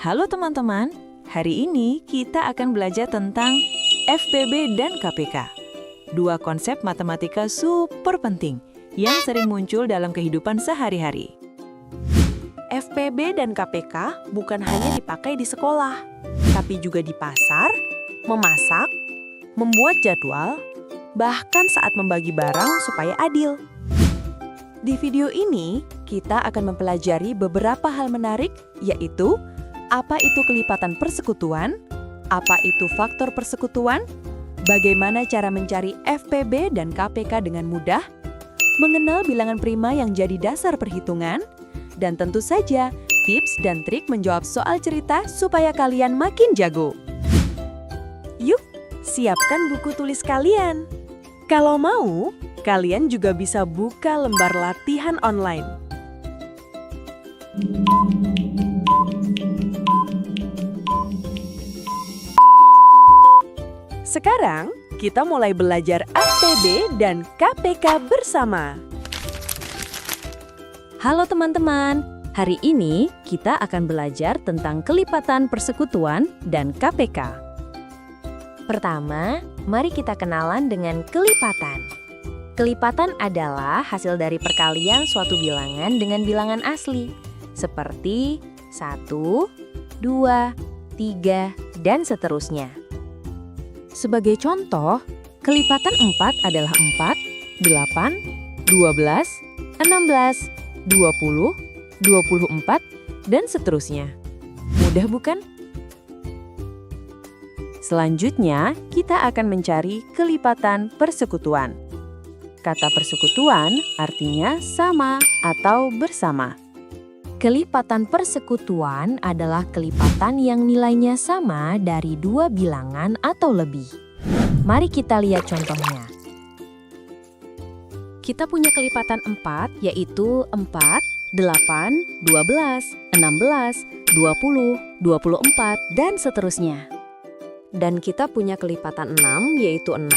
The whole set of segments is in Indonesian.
Halo teman-teman, hari ini kita akan belajar tentang FPB dan KPK. Dua konsep matematika super penting yang sering muncul dalam kehidupan sehari-hari. FPB dan KPK bukan hanya dipakai di sekolah, tapi juga di pasar, memasak, membuat jadwal, bahkan saat membagi barang supaya adil. Di video ini, kita akan mempelajari beberapa hal menarik, yaitu apa itu kelipatan persekutuan, apa itu faktor persekutuan, bagaimana cara mencari FPB dan KPK dengan mudah, mengenal bilangan prima yang jadi dasar perhitungan, dan tentu saja tips dan trik menjawab soal cerita supaya kalian makin jago. Yuk, siapkan buku tulis kalian. Kalau mau, kalian juga bisa buka lembar latihan online. Sekarang, kita mulai belajar FPB dan KPK bersama. Halo teman-teman, hari ini kita akan belajar tentang kelipatan persekutuan dan KPK. Pertama, mari kita kenalan dengan kelipatan. Kelipatan adalah hasil dari perkalian suatu bilangan dengan bilangan asli, seperti 1, 2, 3, dan seterusnya. Sebagai contoh, kelipatan 4 adalah 4, 8, 12, 16, 20, 24, dan seterusnya. Mudah bukan? Selanjutnya, kita akan mencari kelipatan persekutuan. Kata persekutuan artinya sama atau bersama. Kelipatan persekutuan adalah kelipatan yang nilainya sama dari dua bilangan atau lebih. Mari kita lihat contohnya. Kita punya kelipatan 4, yaitu 4, 8, 12, 16, 20, 24, dan seterusnya. Dan kita punya kelipatan 6, yaitu 6,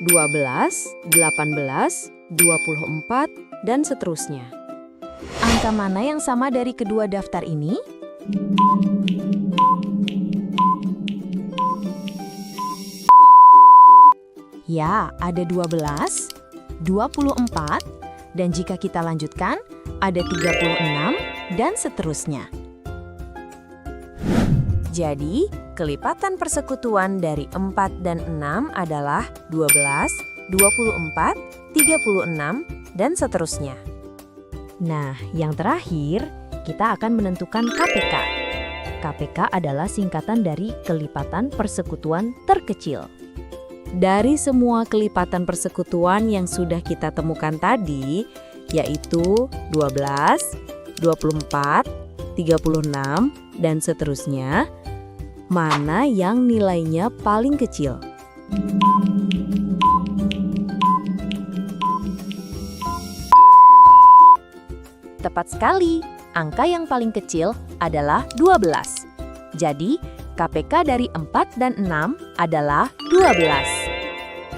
12, 18, 24, dan seterusnya. Angka mana yang sama dari kedua daftar ini? Ya, ada 12, 24, dan jika kita lanjutkan, ada 36, dan seterusnya. Jadi, kelipatan persekutuan dari 4 dan 6 adalah 12, 24, 36, dan seterusnya. Nah, yang terakhir, kita akan menentukan KPK. KPK adalah singkatan dari kelipatan persekutuan terkecil. Dari semua kelipatan persekutuan yang sudah kita temukan tadi, yaitu 12, 24, 36, dan seterusnya, mana yang nilainya paling kecil? Tepat sekali, angka yang paling kecil adalah 12. Jadi, KPK dari 4 dan 6 adalah 12.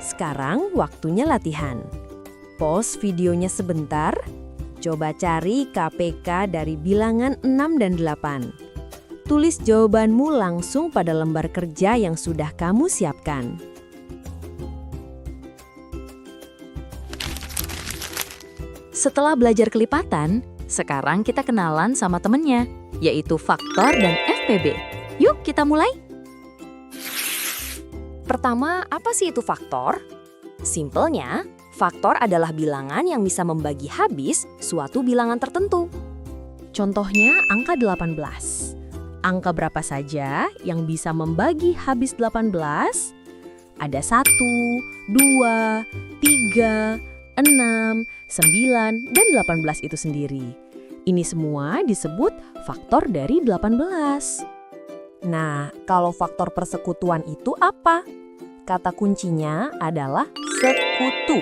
Sekarang waktunya latihan. Pause videonya sebentar. Coba cari KPK dari bilangan 6 dan 8. Tulis jawabanmu langsung pada lembar kerja yang sudah kamu siapkan. Setelah belajar kelipatan, sekarang kita kenalan sama temennya, yaitu faktor dan FPB. Yuk kita mulai! Pertama, apa sih itu faktor? Simpelnya, faktor adalah bilangan yang bisa membagi habis suatu bilangan tertentu. Contohnya angka 18. Angka berapa saja yang bisa membagi habis 18? Ada 1, 2, 3, 6, 9, dan 18 itu sendiri. Ini semua disebut faktor dari 18. Nah, kalau faktor persekutuan itu apa? Kata kuncinya adalah sekutu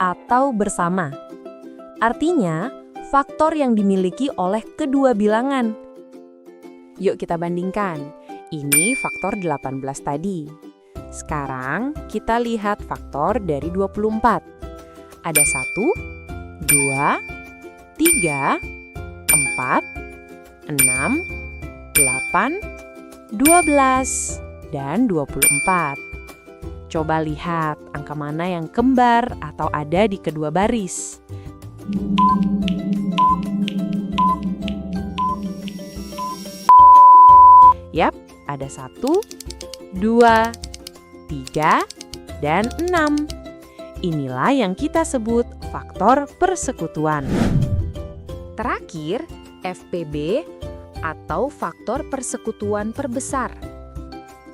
atau bersama. Artinya, faktor yang dimiliki oleh kedua bilangan. Yuk kita bandingkan. Ini faktor 18 tadi. Sekarang kita lihat faktor dari 24. Ada 1, 2, 3, 4, 6, 8, 12, dan 24. Coba lihat angka mana yang kembar atau ada di kedua baris. Yap, ada 1, 2, 3, dan 6. Inilah yang kita sebut faktor persekutuan. Terakhir, FPB atau faktor persekutuan perbesar.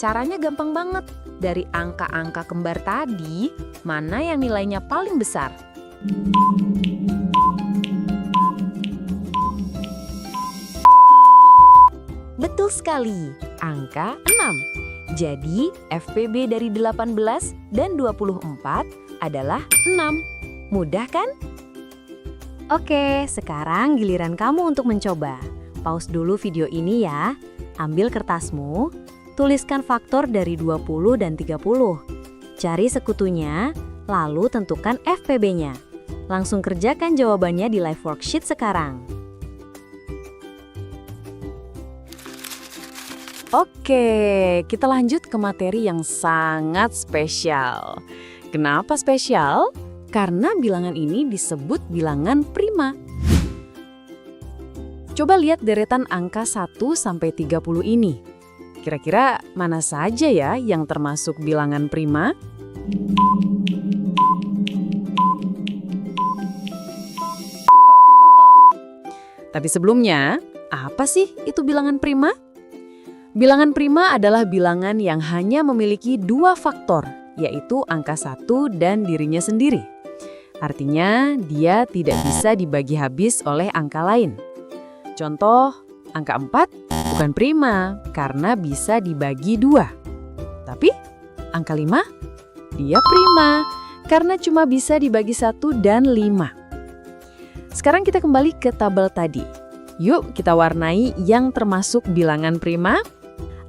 Caranya gampang banget. Dari angka-angka kembar tadi, mana yang nilainya paling besar? Betul sekali, angka 6. Jadi, FPB dari 18 dan 24 adalah 6. Mudah kan? Oke, sekarang giliran kamu untuk mencoba. Pause dulu video ini ya. Ambil kertasmu, tuliskan faktor dari 20 dan 30. Cari sekutunya, lalu tentukan FPB-nya. Langsung kerjakan jawabannya di live worksheet sekarang. Oke, kita lanjut ke materi yang sangat spesial. Kenapa spesial? Karena bilangan ini disebut bilangan prima. Coba lihat deretan angka 1 sampai 30 ini. Kira-kira mana saja ya yang termasuk bilangan prima? Tapi sebelumnya, apa sih itu bilangan prima? Bilangan prima adalah bilangan yang hanya memiliki 2 faktor, yaitu angka 1 dan dirinya sendiri. Artinya, dia tidak bisa dibagi habis oleh angka lain. Contoh, angka 4 bukan prima karena bisa dibagi 2. Tapi, angka 5, dia prima karena cuma bisa dibagi 1 dan 5. Sekarang kita kembali ke tabel tadi. Yuk kita warnai yang termasuk bilangan prima.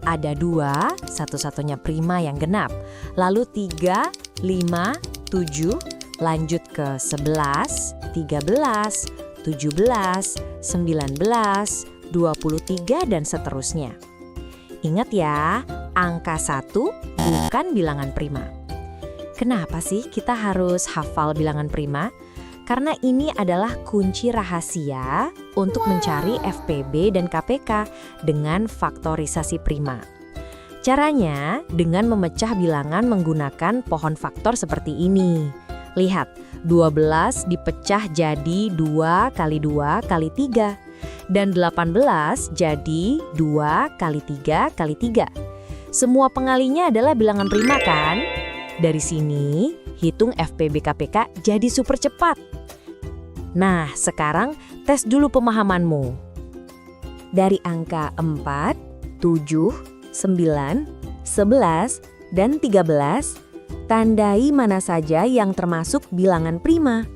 Ada 2, satu-satunya prima yang genap. Lalu 3, 5, 7, lanjut ke 11, 13, 17, 19, 23, dan seterusnya. Ingat ya, angka 1 bukan bilangan prima. Kenapa sih kita harus hafal bilangan prima? Karena ini adalah kunci rahasia untuk mencari FPB dan KPK dengan faktorisasi prima. Caranya dengan memecah bilangan menggunakan pohon faktor seperti ini. Lihat, 12 dipecah jadi 2 kali 2 kali 3. Dan 18 jadi 2 kali 3 kali 3. Semua pengalinya adalah bilangan prima kan? Dari sini, hitung FPB KPK jadi super cepat. Nah, sekarang tes dulu pemahamanmu. Dari angka 4, 7, 9, 11, dan 13, tandai mana saja yang termasuk bilangan prima.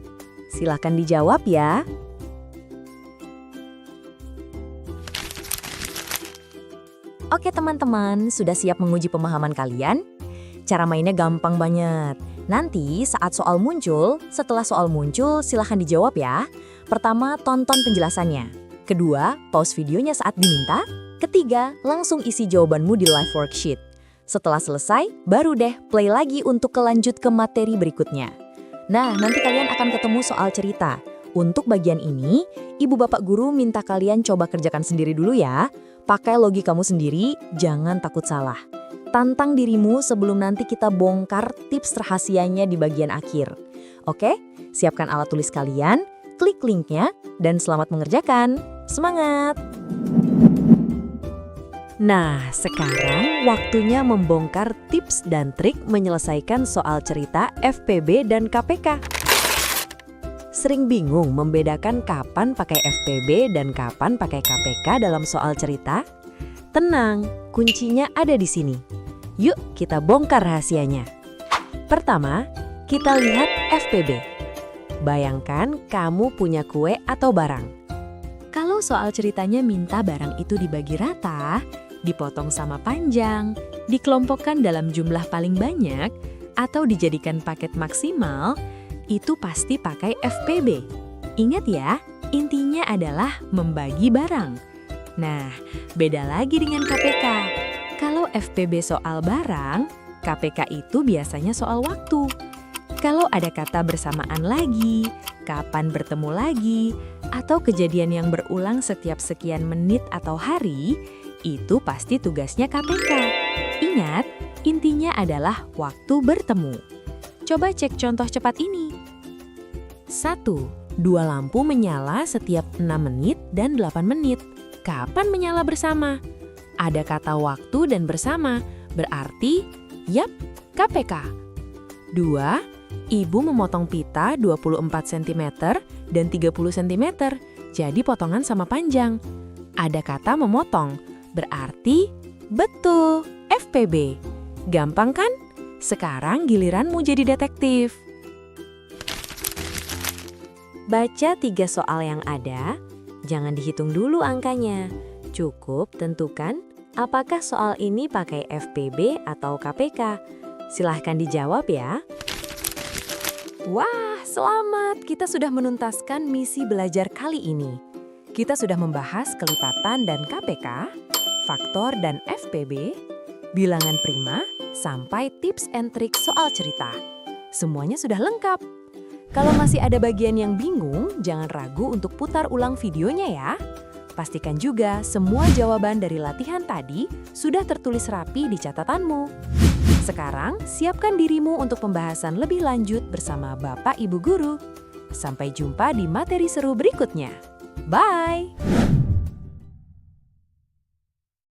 Silahkan dijawab ya. Oke teman-teman, sudah siap menguji pemahaman kalian? Cara mainnya gampang banget. Nanti saat soal muncul, setelah soal muncul silahkan dijawab ya. Pertama, tonton penjelasannya. Kedua, pause videonya saat diminta. Ketiga, langsung isi jawabanmu di live worksheet. Setelah selesai, baru deh play lagi untuk kelanjut ke materi berikutnya. Nah, nanti kalian akan ketemu soal cerita. Untuk bagian ini, ibu bapak guru minta kalian coba kerjakan sendiri dulu ya. Pakai logikamu sendiri, jangan takut salah. Tantang dirimu sebelum nanti kita bongkar tips rahasianya di bagian akhir. Oke, siapkan alat tulis kalian, klik linknya, dan selamat mengerjakan. Semangat! Nah, sekarang waktunya membongkar tips dan trik menyelesaikan soal cerita FPB dan KPK. Sering bingung membedakan kapan pakai FPB dan kapan pakai KPK dalam soal cerita? Tenang, kuncinya ada di sini. Yuk kita bongkar rahasianya. Pertama, kita lihat FPB. Bayangkan kamu punya kue atau barang. Kalau soal ceritanya minta barang itu dibagi rata, dipotong sama panjang, dikelompokkan dalam jumlah paling banyak, atau dijadikan paket maksimal, itu pasti pakai FPB. Ingat ya, intinya adalah membagi barang. Nah, beda lagi dengan KPK. Kalau FPB soal barang, KPK itu biasanya soal waktu. Kalau ada kata bersamaan lagi, kapan bertemu lagi, atau kejadian yang berulang setiap sekian menit atau hari, itu pasti tugasnya KPK. Ingat, intinya adalah waktu bertemu. Coba cek contoh cepat ini. 1. Dua lampu menyala setiap 6 menit dan 8 menit. Kapan menyala bersama? Ada kata waktu dan bersama, berarti, yap, KPK. 2. Ibu memotong pita 24 cm dan 30 cm, jadi potongan sama panjang. Ada kata memotong, berarti, betul, FPB. Gampang kan? Sekarang giliranmu jadi detektif. Baca 3 soal yang ada, jangan dihitung dulu angkanya. Cukup tentukan apakah soal ini pakai FPB atau KPK. Silahkan dijawab ya. Wah, selamat! Kita sudah menuntaskan misi belajar kali ini. Kita sudah membahas kelipatan dan KPK, faktor dan FPB, bilangan prima, sampai tips and trik soal cerita. Semuanya sudah lengkap. Kalau masih ada bagian yang bingung, jangan ragu untuk putar ulang videonya ya. Pastikan juga semua jawaban dari latihan tadi sudah tertulis rapi di catatanmu. Sekarang, siapkan dirimu untuk pembahasan lebih lanjut bersama Bapak Ibu Guru. Sampai jumpa di materi seru berikutnya. Bye!